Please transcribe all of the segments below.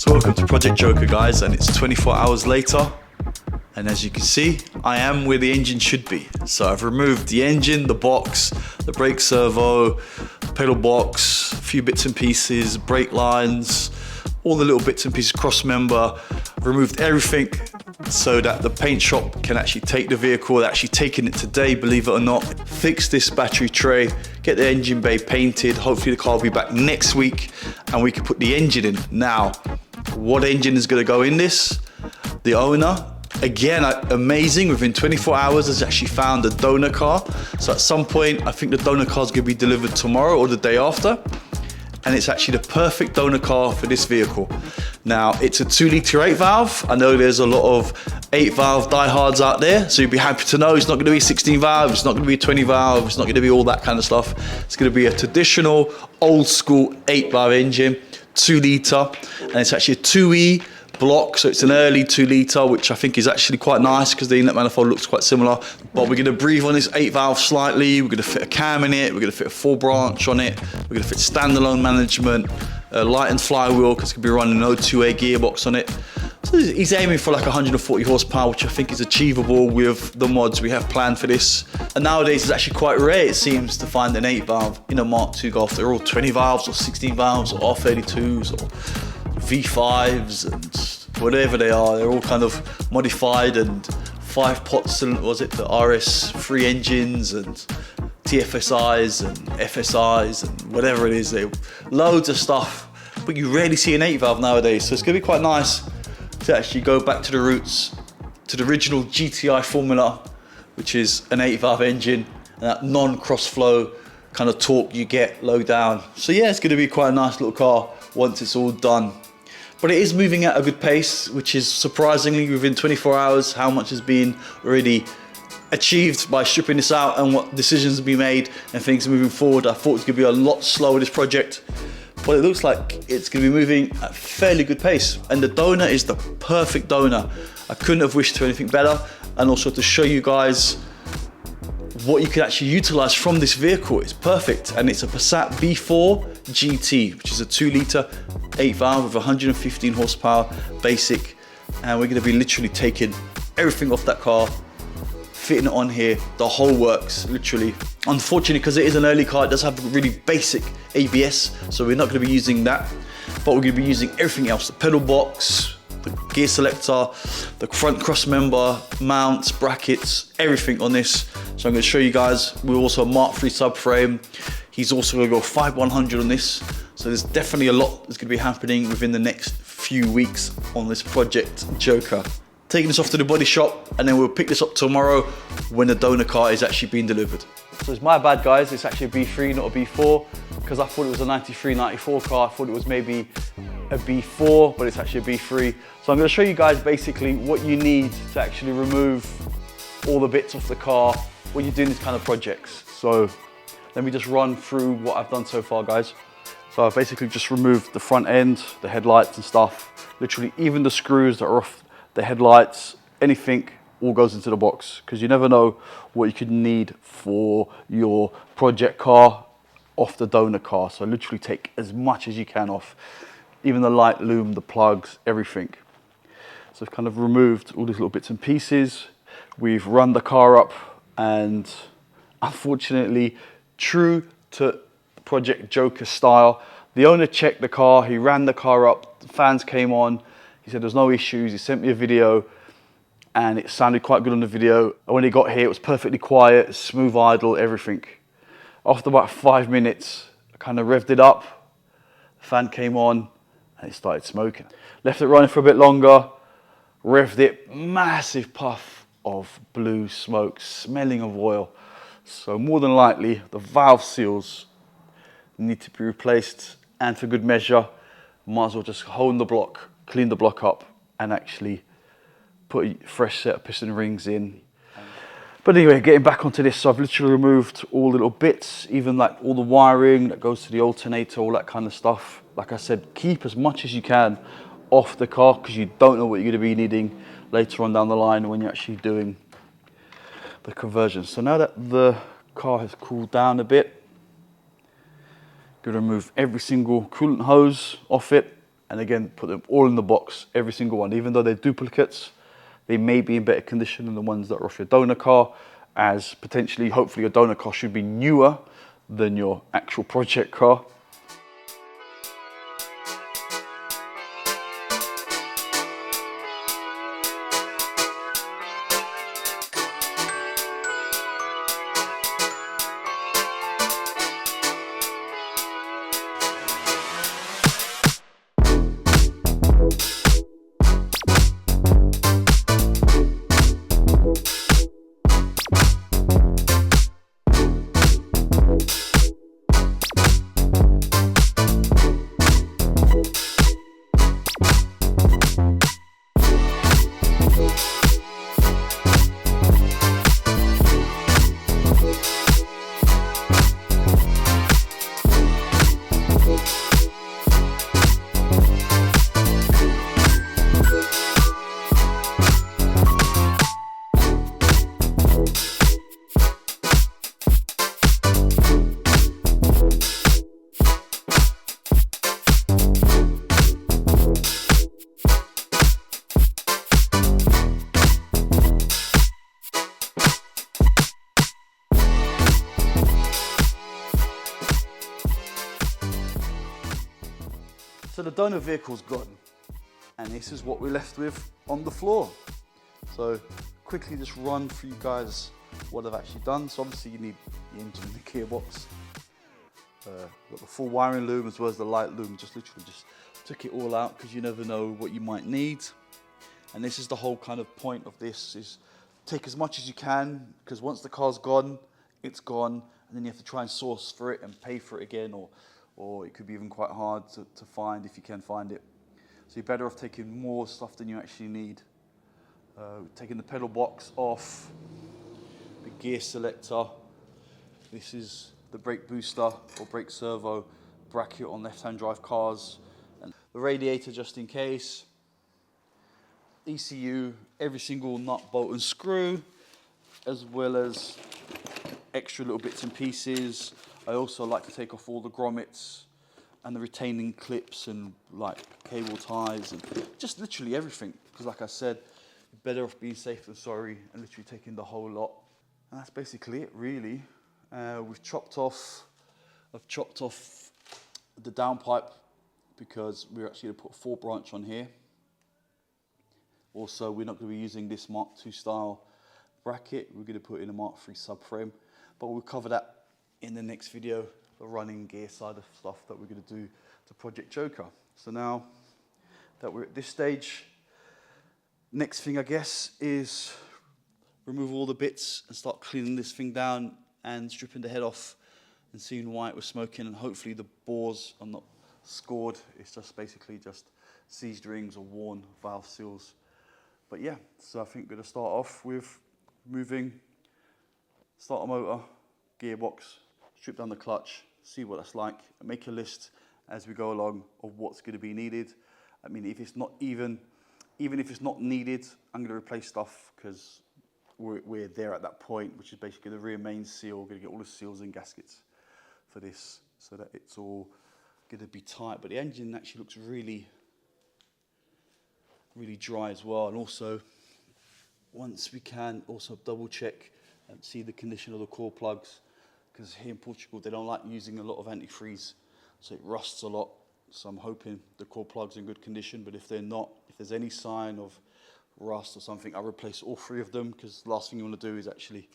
So welcome to Project Joker, guys, and it's 24 hours later, and as you can see, I am where the engine should be. So I've removed the engine, the box, the brake servo, the pedal box, a few bits and pieces, brake lines, all the little bits and pieces, cross member. I've removed everything so that the paint shop can actually take the vehicle. They're actually taking it today, believe it or not, fix this battery tray, get the engine bay painted. Hopefully the car will be back next week and we can put the engine in. Now, what engine is going to go in this? The owner, again, amazing, within 24 hours has actually found a donor car. So at some point, I think the donor car is going to be delivered tomorrow or the day after. And it's actually the perfect donor car for this vehicle. Now, it's a 2-litre 8 valve. I know there's a lot of 8 valve diehards out there, so you'd be happy to know it's not gonna be 16 valve, it's not gonna be 20 valve, it's not gonna be all that kind of stuff. It's gonna be a traditional, old school 8 valve engine, 2-litre, and it's actually a 2E block, so it's an early 2-litre, which I think is actually quite nice because the inlet manifold looks quite similar. But we're going to breathe on this 8 valve slightly. We're going to fit a cam in it. We're going to fit a 4-branch on it. We're going to fit standalone management, light and flywheel because it's going to be running an 028 gearbox on it. So he's aiming for like 140 horsepower, which I think is achievable with the mods we have planned for this. And nowadays it's actually quite rare, it seems, to find an 8 valve in a Mark II Golf. They're all 20 valves or 16 valves or R32s or V5s and whatever they are. They're all kind of modified and 5-pot cylinder, was it the RS3 engines and TFSIs and FSIs and whatever it is. They loads of stuff, but you rarely see an 8 valve nowadays. So it's going to be quite nice to actually go back to the roots, to the original GTI formula, which is an 8 valve engine and that non-cross flow kind of torque you get low down. So yeah, it's going to be quite a nice little car once it's all done. But it is moving at a good pace, which is surprisingly within 24 hours how much has been already achieved by stripping this out and what decisions have been made and things moving forward. I thought it was going to be a lot slower, this project, but it looks like it's going to be moving at a fairly good pace. And the donor is the perfect donor. I couldn't have wished for anything better. And also to show you guys what you can actually utilize from this vehicle. It's perfect, and it's a Passat B4 GT, which is a 2-litre 8 valve with 115 horsepower basic, and we're going to be literally taking everything off that car, fitting it on here, the whole works literally. Unfortunately, because it is an early car, it does have really basic ABS, so we're not going to be using that, but we're going to be using everything else: the pedal box, the gear selector, the front cross member, mounts, brackets, everything on this. So I'm going to show you guys. We're also a Mark III subframe. He's also going to go 5100 on this. So there's definitely a lot that's going to be happening within the next few weeks on this Project Joker. Taking this off to the body shop, and then we'll pick this up tomorrow when the donor car is actually being delivered. So it's my bad, guys. It's actually a B3, not a B4, because I thought it was a 93, 94 car. I thought it was maybe a B4, but it's actually a B3. So I'm going to show you guys basically what you need to actually remove all the bits off the car when you're doing these kind of projects. So let me just run through what I've done so far, guys. So I've basically just removed the front end, the headlights and stuff. Literally, even the screws that are off the headlights, anything, all goes into the box, because you never know what you could need for your project car off the donor car. So literally take as much as you can off, even the light loom, the plugs, everything. So I've kind of removed all these little bits and pieces. We've run the car up, and unfortunately, true to Project Joker style, the owner checked the car, he ran the car up, the fans came on, he said there's no issues, he sent me a video and it sounded quite good on the video. And when he got here, it was perfectly quiet, smooth idle, everything. After about 5 minutes, I kind of revved it up, the fan came on and it started smoking. Left it running for a bit longer, revved it, massive puff of blue smoke, smelling of oil. So more than likely, the valve seals need to be replaced, and for good measure, might as well just hone the block, clean the block up, and actually put a fresh set of piston rings in. But anyway, getting back onto this, so I've literally removed all the little bits, even like all the wiring that goes to the alternator, all that kind of stuff. Like I said, keep as much as you can off the car, because you don't know what you're going to be needing later on down the line when you're actually doing the conversion. So now that the car has cooled down a bit, going to remove every single coolant hose off it And again, put them all in the box, every single one. Even though they're duplicates, they may be in better condition than the ones that are off your donor car, as potentially, hopefully your donor car should be newer than your actual project car. So the donor vehicle's gone, and this is what we're left with on the floor. So quickly just run for you guys what I've actually done. So obviously you need the engine and the gearbox. Got the full wiring loom as well as the light loom. Just literally just took it all out because you never know what you might need. And this is the whole kind of point of this, is take as much as you can, because once the car's gone, it's gone, and then you have to try and source for it and pay for it again, or it could be even quite hard to find if you can find it. So you're better off taking more stuff than you actually need. Taking the pedal box off, the gear selector. This is the brake booster or brake servo bracket on left-hand drive cars. And the radiator just in case. ECU, every single nut, bolt and screw, as well as extra little bits and pieces. I also like to take off all the grommets and the retaining clips and like cable ties and just literally everything, because like I said, you're better off being safe than sorry and literally taking the whole lot. And that's basically it really. I've chopped off the downpipe because we're actually going to put a 4 branch on here. Also, we're not going to be using this Mark II style bracket. We're going to put in a Mark III subframe, but we'll cover that in the next video, the running gear side of stuff that we're going to do to Project Joker. So now that we're at this stage, next thing I guess is remove all the bits and start cleaning this thing down and stripping the head off and seeing why it was smoking, and hopefully the bores are not scored. It's just basically just seized rings or worn valve seals. But yeah, so I think we're going to start off with removing starter motor, gearbox, strip down the clutch, see what that's like, and make a list as we go along of what's going to be needed. I mean, if it's not even if it's not needed, I'm going to replace stuff because we're there at that point, which is basically the rear main seal. We're going to get all the seals and gaskets for this so that it's all going to be tight. But the engine actually looks really dry as well. And also, once we can, also double check and see the condition of the core plugs, because here in Portugal they don't like using a lot of antifreeze, so it rusts a lot. So I'm hoping the core plugs are in good condition, but if they're not, if there's any sign of rust or something, I'll replace all 3 of them, because the last thing you want to do is actually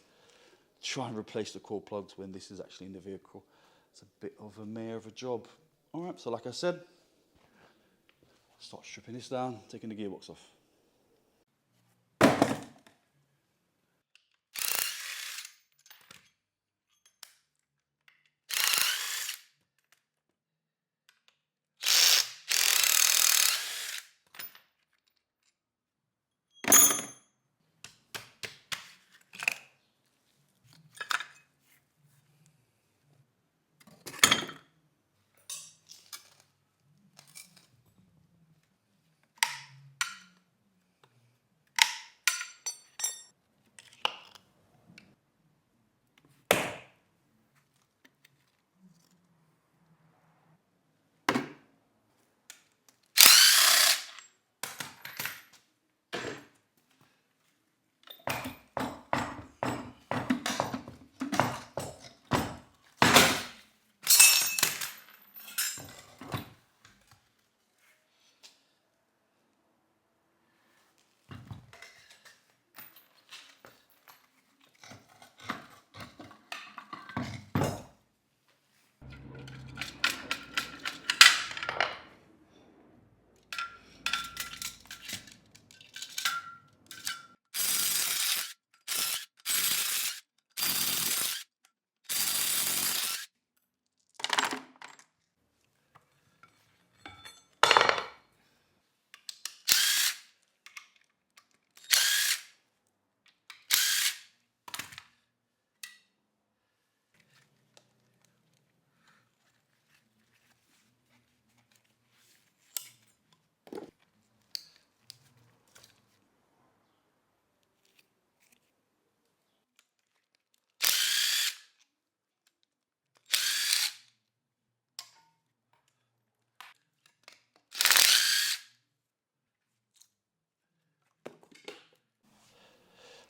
try and replace the core plugs when this is actually in the vehicle. It's a bit of a mare of a job. All right, so like I said, start stripping this down, taking the gearbox off.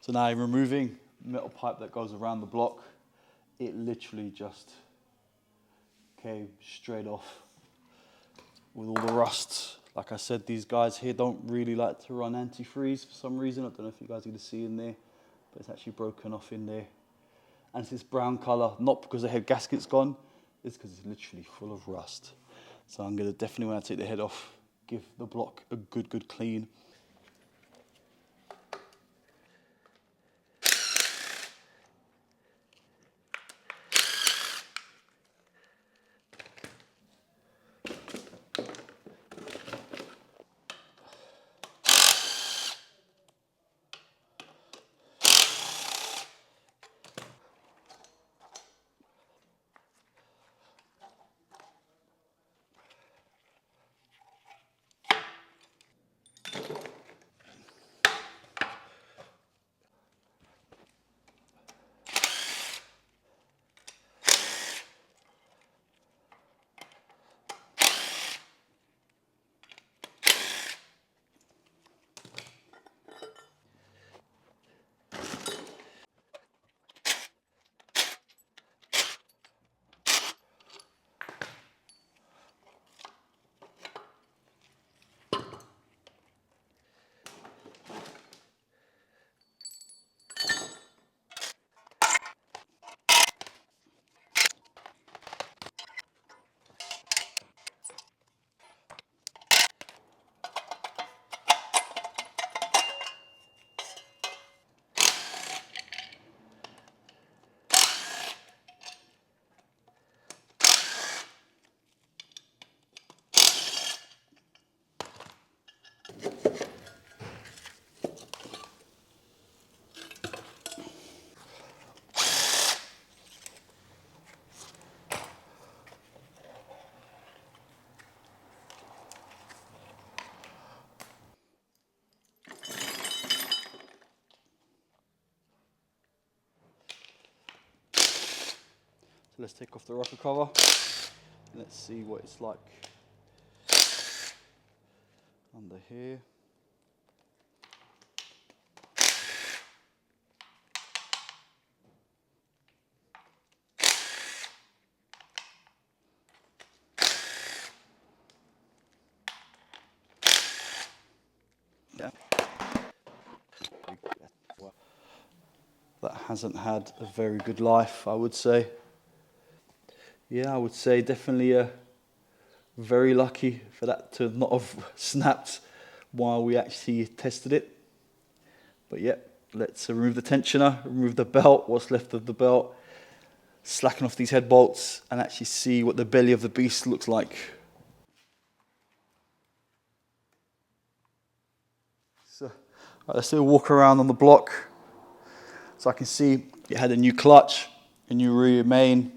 So now I'm removing the metal pipe that goes around the block. It literally just came straight off with all the rust. Like I said, these guys here don't really like to run antifreeze for some reason. I don't know if you guys can see in there, but it's actually broken off in there. And it's this brown color, not because the head gasket's gone, it's because it's literally full of rust. So I'm gonna definitely, when I take the head off, give the block a good clean. So let's take off the rocker cover. Let's see what it's like under here. Yeah. That hasn't had a very good life, I would say. Yeah, I would say definitely very lucky for that to not have snapped while we actually tested it. But yeah, let's remove the tensioner, remove the belt, what's left of the belt, slacken off these head bolts, and actually see what the belly of the beast looks like. So, let's do a walk around on the block. So I can see it had a new clutch, a new rear main,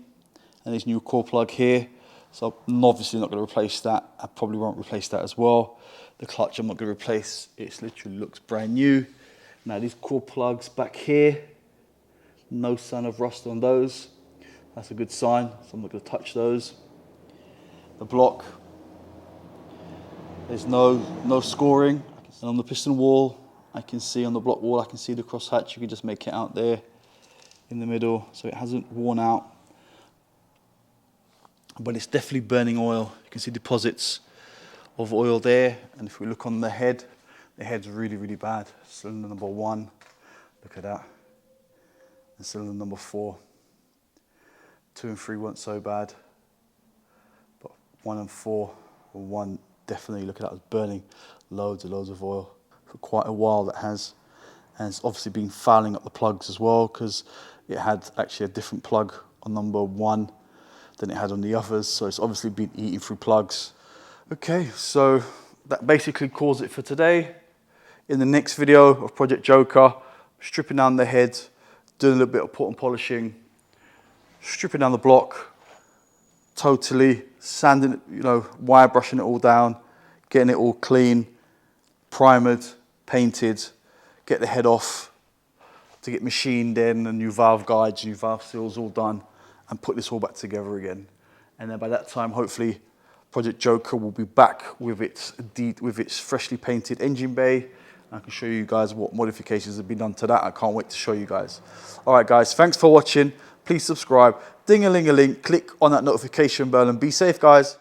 and this new core plug here. So I'm obviously not going to replace that. I probably won't replace that as well. The clutch I'm not going to replace. It literally looks brand new. Now these core plugs back here, no sign of rust on those. That's a good sign, so I'm not going to touch those. The block, there's no scoring. And on the piston wall, I can see on the block wall, I can see the crosshatch. You can just make it out there in the middle. So it hasn't worn out, but it's definitely burning oil. You can see deposits of oil there. And if we look on the head's really bad. Cylinder number 1, look at that. And cylinder number 4. 2 and 3 weren't so bad, but 1 and 4, 1 definitely, look at that, was burning loads of oil for quite a while. That has, and it's obviously been fouling up the plugs as well, because it had actually a different plug on number 1 than it had on the others, so it's obviously been eating through plugs. Okay, so that basically calls it for today. In the next video of Project Joker, stripping down the head, doing a little bit of port and polishing, stripping down the block, totally sanding, wire brushing it all down, getting it all clean, primered, painted, get the head off to get machined in, and new valve guides, new valve seals all done, and put this all back together again. And then by that time, hopefully, Project Joker will be back with its freshly painted engine bay I can show you guys what modifications have been done to that. I can't wait to show you guys. All right, guys, thanks for watching. Please subscribe, ding-a-ling-a-ling, click on that notification bell, and be safe, guys.